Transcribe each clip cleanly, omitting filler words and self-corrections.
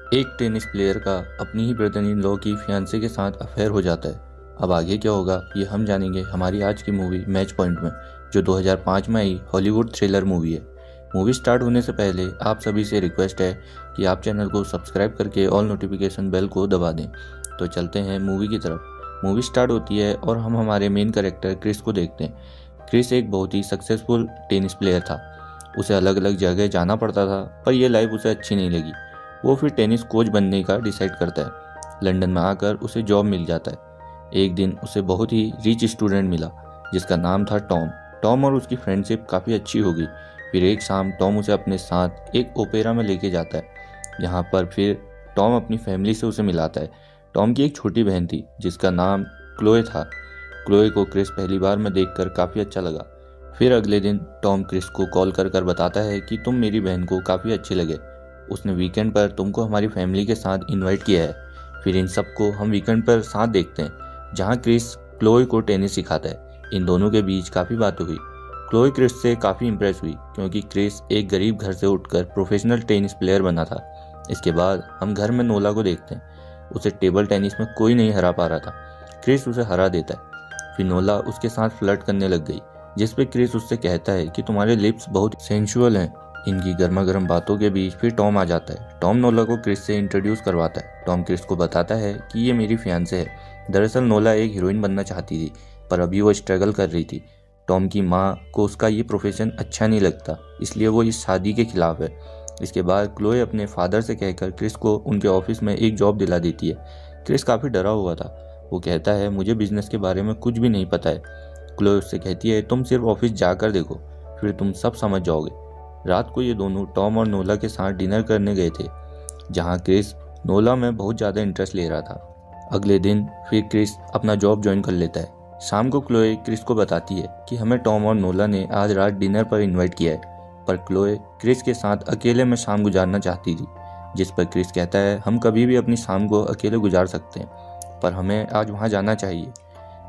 एक tennis player का अपनी ही ब्रदर इन लॉ की फियांसे के साथ अफेयर हो जाता है। अब आगे क्या होगा ये हम जानेंगे हमारी आज की मूवी मैच पॉइंट में, जो 2005 में आई हॉलीवुड थ्रिलर मूवी है। मूवी स्टार्ट होने से पहले आप सभी से रिक्वेस्ट है कि आप चैनल को सब्सक्राइब करके ऑल नोटिफिकेशन बेल को दबा दें। तो चलते हैं मूवी की तरफ। मूवी स्टार्ट होती है और हम हमारे मेन कैरेक्टर क्रिस को देखते हैं। क्रिस एक बहुत ही सक्सेसफुल टेनिस प्लेयर था। उसे अलग अलग जगह जाना पड़ता था, पर यह लाइफ उसे अच्छी नहीं लगी। वो फिर टेनिस कोच बनने का डिसाइड करता है। लंदन में आकर उसे जॉब मिल जाता है। एक दिन उसे बहुत ही रिच स्टूडेंट मिला जिसका नाम था टॉम। टॉम और उसकी फ्रेंडशिप काफ़ी अच्छी हो गई। फिर एक शाम टॉम उसे अपने साथ एक ओपेरा में लेके जाता है। यहाँ पर फिर टॉम अपनी फैमिली से उसे मिलाता है। टॉम की एक छोटी बहन थी जिसका नाम क्लोए था। क्लोए को क्रिस पहली बार में देखकर काफ़ी अच्छा लगा। फिर अगले दिन टॉम क्रिस को कॉल कर कर बताता है कि तुम मेरी बहन को काफ़ी अच्छे लगे। उसने वीकेंड पर तुमको हमारी फैमिली के साथ इनवाइट किया है। फिर इन सबको हम वीकेंड पर साथ देखते हैं जहाँ क्रिस क्लोए को टेनिस सिखाता है। इन दोनों के बीच काफ़ी बातें हुई। क्लोए क्रिस से काफ़ी इंप्रेस हुई क्योंकि क्रिस एक गरीब घर से उठकर प्रोफेशनल टेनिस प्लेयर बना था। इसके बाद हम घर में नोला को देखते हैं। उसे टेबल टेनिस में कोई नहीं हरा पा रहा था। क्रिस उसे हरा देता है। फिर नोला उसके साथ फ्लर्ट करने लग गई, जिस पे क्रिस उससे कहता है कि तुम्हारे लिप्स बहुत सेंशुअल हैं। इनकी गर्मा गर्म बातों के बीच फिर टॉम आ जाता है। टॉम नोला को क्रिस से इंट्रोड्यूस करवाता है। टॉम क्रिस को बताता है कि ये मेरी फियांसे है। दरअसल नोला एक हीरोइन बनना चाहती थी, पर अभी वो स्ट्रगल कर रही थी। टॉम की माँ को उसका ये प्रोफेशन अच्छा नहीं लगता, इसलिए वो इस शादी के खिलाफ है। इसके बाद क्लोए अपने फादर से कहकर क्रिस को उनके ऑफिस में एक जॉब दिला देती है। क्रिस काफ़ी डरा हुआ था। वो कहता है मुझे बिजनेस के बारे में कुछ भी नहीं पता है। क्लोए उससे कहती है तुम सिर्फ ऑफिस जाकर देखो, फिर तुम सब समझ जाओगे। रात को ये दोनों टॉम और नोला के साथ डिनर करने गए थे, जहाँ क्रिस नोला में बहुत ज़्यादा इंटरेस्ट ले रहा था। अगले दिन फिर क्रिस अपना जॉब ज्वाइन कर लेता है। शाम को क्लोए क्रिस को बताती है कि हमें टॉम और नोला ने आज रात डिनर पर इनवाइट किया है, पर क्लोए क्रिस के साथ अकेले में शाम गुजारना चाहती थी। जिस पर क्रिस कहता है हम कभी भी अपनी शाम को अकेले गुजार सकते हैं, पर हमें आज वहाँ जाना चाहिए।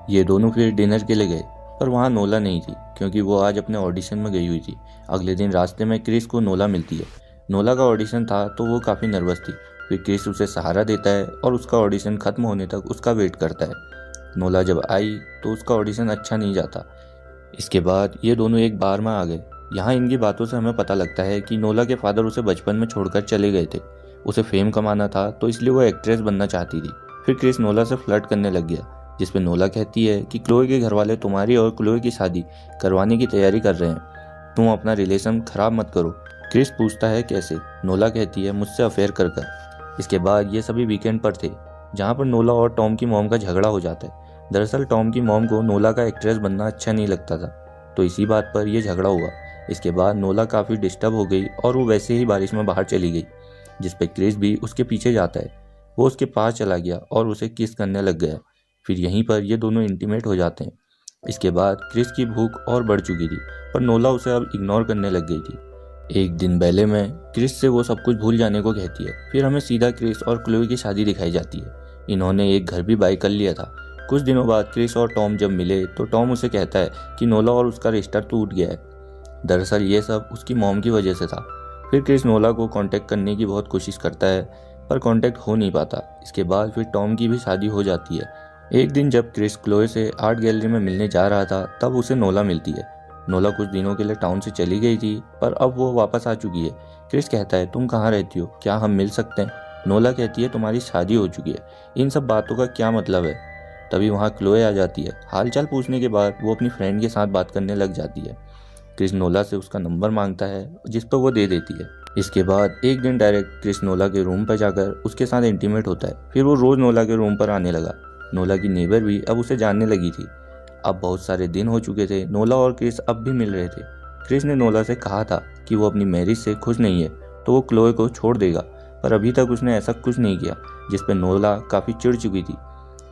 ये दोनों फिर डिनर के लिए गए, पर वहाँ नोला नहीं थी क्योंकि वो आज अपने ऑडिशन में गई हुई थी। अगले दिन रास्ते में क्रिस को नोला मिलती है। नोला का ऑडिशन था तो वो काफ़ी नर्वस थी। फिर क्रिस उसे सहारा देता है और उसका ऑडिशन खत्म होने तक उसका वेट करता है। नोला जब आई तो उसका ऑडिशन अच्छा नहीं जाता। इसके बाद ये दोनों एक बार में आ गए। यहाँ इनकी बातों से हमें पता लगता है कि नोला के फादर उसे बचपन में छोड़कर चले गए थे। उसे फेम कमाना था तो इसलिए वो एक्ट्रेस बनना चाहती थी। फिर क्रिस नोला से फ्लर्ट करने लग गया, जिस पे नोला कहती है कि क्लोए के घर वाले तुम्हारी और क्लोए की शादी करवाने की तैयारी कर रहे हैं, तुम अपना रिलेशन खराब मत करो। क्रिस पूछता है कैसे। नोला कहती है मुझसे अफेयर कर कर। इसके बाद ये सभी वीकेंड पर थे, जहाँ पर नोला और टॉम की मॉम का झगड़ा हो जाता है। दरअसल टॉम की मॉम को नोला का एक्ट्रेस बनना अच्छा नहीं लगता था, तो इसी बात पर यह झगड़ा हुआ। इसके बाद नोला काफ़ी डिस्टर्ब हो गई और वो वैसे ही बारिश में बाहर चली गई, जिस पे क्रिस भी उसके पीछे जाता है। वो उसके पास चला गया और उसे किस करने लग गया। फिर यहीं पर ये दोनों इंटीमेट हो जाते हैं। इसके बाद क्रिस की भूख और बढ़ चुकी थी, पर नोला उसे अब इग्नोर करने लग गई थी। एक दिन बैले में क्रिस से वो सब कुछ भूल जाने को कहती है। फिर हमें सीधा क्रिस और क्लोए की शादी दिखाई जाती है। इन्होंने एक घर भी बाय कर लिया था। कुछ दिनों बाद क्रिस और टॉम जब मिले तो टॉम उसे कहता है कि नोला और उसका रिश्ता टूट गया है। दरअसल ये सब उसकी मॉम की वजह से था। फिर क्रिस नोला को कांटेक्ट करने की बहुत कोशिश करता है, पर कांटेक्ट हो नहीं पाता। इसके बाद फिर टॉम की भी शादी हो जाती है। एक दिन जब क्रिस क्लोए से आर्ट गैलरी में मिलने जा रहा था, तब उसे नोला मिलती है। नोला कुछ दिनों के लिए टाउन से चली गई थी, पर अब वो वापस आ चुकी है। क्रिस कहता है तुम कहाँ रहती हो, क्या हम मिल सकते हैं। नोला कहती है तुम्हारी शादी हो चुकी है, इन सब बातों का क्या मतलब है। तभी वहाँ क्लोए आ जाती है। हालचाल पूछने के बाद वो अपनी फ्रेंड के साथ बात करने लग जाती है। क्रिस नोला से उसका नंबर मांगता है, जिस पर वो दे देती है। इसके बाद एक दिन डायरेक्ट क्रिस नोला के रूम पर जाकर उसके साथ इंटीमेट होता है। फिर वो रोज नोला के रूम पर आने लगा। नोला की नेबर भी अब उसे जानने लगी थी। अब बहुत सारे दिन हो चुके थे। नोला और क्रिस अब भी मिल रहे थे। क्रिस ने नोला से कहा था कि वो अपनी मैरिज से खुश नहीं है तो वो क्लोए को छोड़ देगा, पर अभी तक उसने ऐसा कुछ नहीं किया, जिस पर नोला काफ़ी चिढ़ चुकी थी।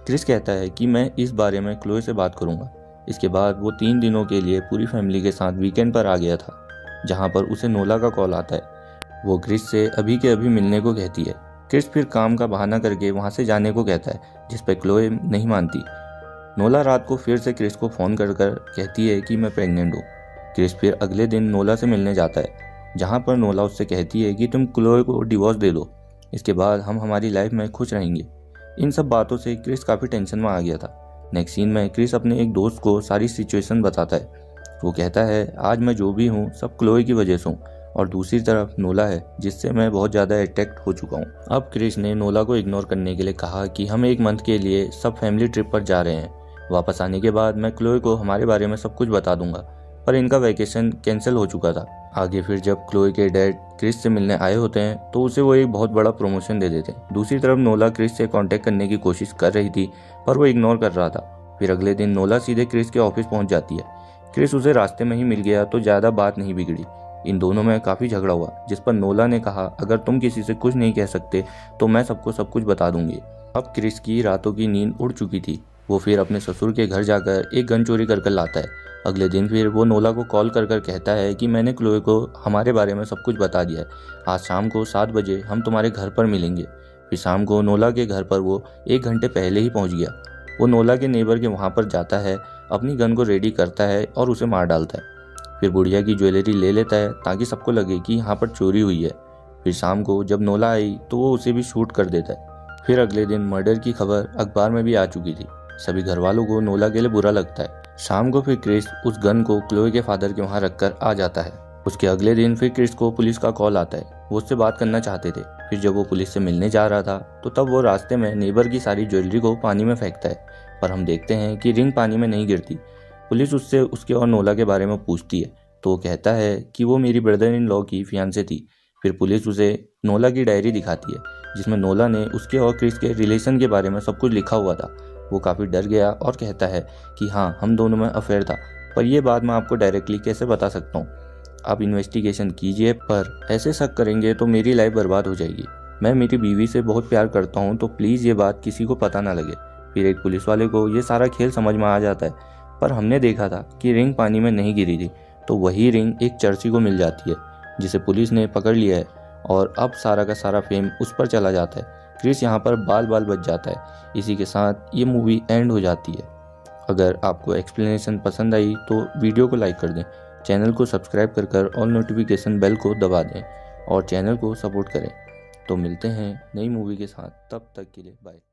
क्रिस कहता है कि मैं इस बारे में क्लोए से बात करूंगा। इसके बाद वो 3 दिनों के लिए पूरी फैमिली के साथ वीकेंड पर आ गया था, जहाँ पर उसे नोला का कॉल आता है। वो क्रिस से अभी के अभी मिलने को कहती है। क्रिस फिर काम का बहाना करके वहाँ से जाने को कहता है, जिस पर क्लोए नहीं मानती। नोला रात को फिर से क्रिस को फ़ोन कर कर कहती है कि मैं प्रेग्नेंट हूँ। क्रिस फिर अगले दिन नोला से मिलने जाता है, जहाँ पर नोला उससे कहती है कि तुम क्लोए को डिवोर्स दे दो। इसके बाद हम हमारी लाइफ में खुश रहेंगे। इन सब बातों से क्रिस काफ़ी टेंशन में आ गया था। नेक्स्ट सीन में क्रिस अपने एक दोस्त को सारी सिचुएशन बताता है। वो कहता है आज मैं जो भी हूँ सब क्लोए की वजह से हूँ, और दूसरी तरफ नोला है जिससे मैं बहुत ज़्यादा अट्रैक्ट हो चुका हूँ। अब क्रिस ने नोला को इग्नोर करने के लिए कहा कि हम एक मंथ के लिए सब फैमिली ट्रिप पर जा रहे हैं। वापस आने के बाद मैं क्लोए को हमारे बारे में सब कुछ बता दूंगा, पर इनका वैकेशन कैंसिल हो चुका था। आगे फिर जब क्लोए के डैड क्रिस से मिलने आए होते हैं तो उसे वो एक बहुत बड़ा प्रमोशन दे देते हैं। दूसरी तरफ नोला क्रिस से कांटेक्ट करने की कोशिश कर रही थी, पर वो इग्नोर कर रहा था। फिर अगले दिन नोला सीधे क्रिस के ऑफिस पहुंच जाती है। क्रिस उसे रास्ते में ही मिल गया तो ज़्यादा बात नहीं बिगड़ी। इन दोनों में काफ़ी झगड़ा हुआ, जिस पर नोला ने कहा अगर तुम किसी से कुछ नहीं कह सकते तो मैं सबको सब कुछ बता दूंगी। अब क्रिस की रातों की नींद उड़ चुकी थी। वो फिर अपने ससुर के घर जाकर एक गन चोरी कर लाता है। अगले दिन फिर वो नोला को कॉल कर कहता है कि मैंने क्लोए को हमारे बारे में सब कुछ बता दिया है। आज शाम को 7 बजे हम तुम्हारे घर पर मिलेंगे। फिर शाम को नोला के घर पर वो 1 घंटे पहले ही पहुंच गया। वो नोला के नेबर के वहाँ पर जाता है, अपनी गन को रेडी करता है और उसे मार डालता है। फिर बुढ़िया की ज्वेलरी ले लेता है ताकि सबको लगे कि यहाँ पर चोरी हुई है। फिर शाम को जब नोला आई तो वो उसे भी शूट कर देता है। फिर अगले दिन मर्डर की खबर अखबार में भी आ चुकी थी। सभी घर वालों को नोला के लिए बुरा लगता है। शाम को फिर क्रिस उस गन को क्लोए के फादर के वहाँ रखकर आ जाता है। उसके अगले दिन फिर क्रिस को पुलिस का कॉल आता है। वो उससे बात करना चाहते थे। फिर जब वो पुलिस से मिलने जा रहा था तो तब वो रास्ते में नेबर की सारी ज्वेलरी को पानी में फेंकता है, पर हम देखते हैं कि रिंग पानी में नहीं गिरती। पुलिस उससे उसके और नोला के बारे में पूछती है तो वो कहता है कि वो मेरी ब्रदर इन लॉ की फियांसे थी। फिर पुलिस उसे नोला की डायरी दिखाती है जिसमें नोला ने उसके और क्रिस के रिलेशन के बारे में सब कुछ लिखा हुआ था। वो काफ़ी डर गया और कहता है कि हाँ हम दोनों में अफेयर था, पर यह बात मैं आपको डायरेक्टली कैसे बता सकता हूँ। आप इन्वेस्टिगेशन कीजिए, पर ऐसे शक करेंगे तो मेरी लाइफ बर्बाद हो जाएगी। मैं मेरी बीवी से बहुत प्यार करता हूँ, तो प्लीज़ ये बात किसी को पता ना लगे। फिर एक पुलिस वाले को ये सारा खेल समझ में आ जाता है, पर हमने देखा था कि रिंग पानी में नहीं गिरी थी। तो वही रिंग एक चर्ची को मिल जाती है जिसे पुलिस ने पकड़ लिया है, और अब सारा का सारा फेम उस पर चला जाता है। क्रिस यहाँ पर बाल बाल बच जाता है। इसी के साथ ये मूवी एंड हो जाती है। अगर आपको एक्सप्लेनेशन पसंद आई तो वीडियो को लाइक कर दें, चैनल को सब्सक्राइब कर ऑल नोटिफिकेशन बेल को दबा दें और चैनल को सपोर्ट करें। तो मिलते हैं नई मूवी के साथ, तब तक के लिए बाय।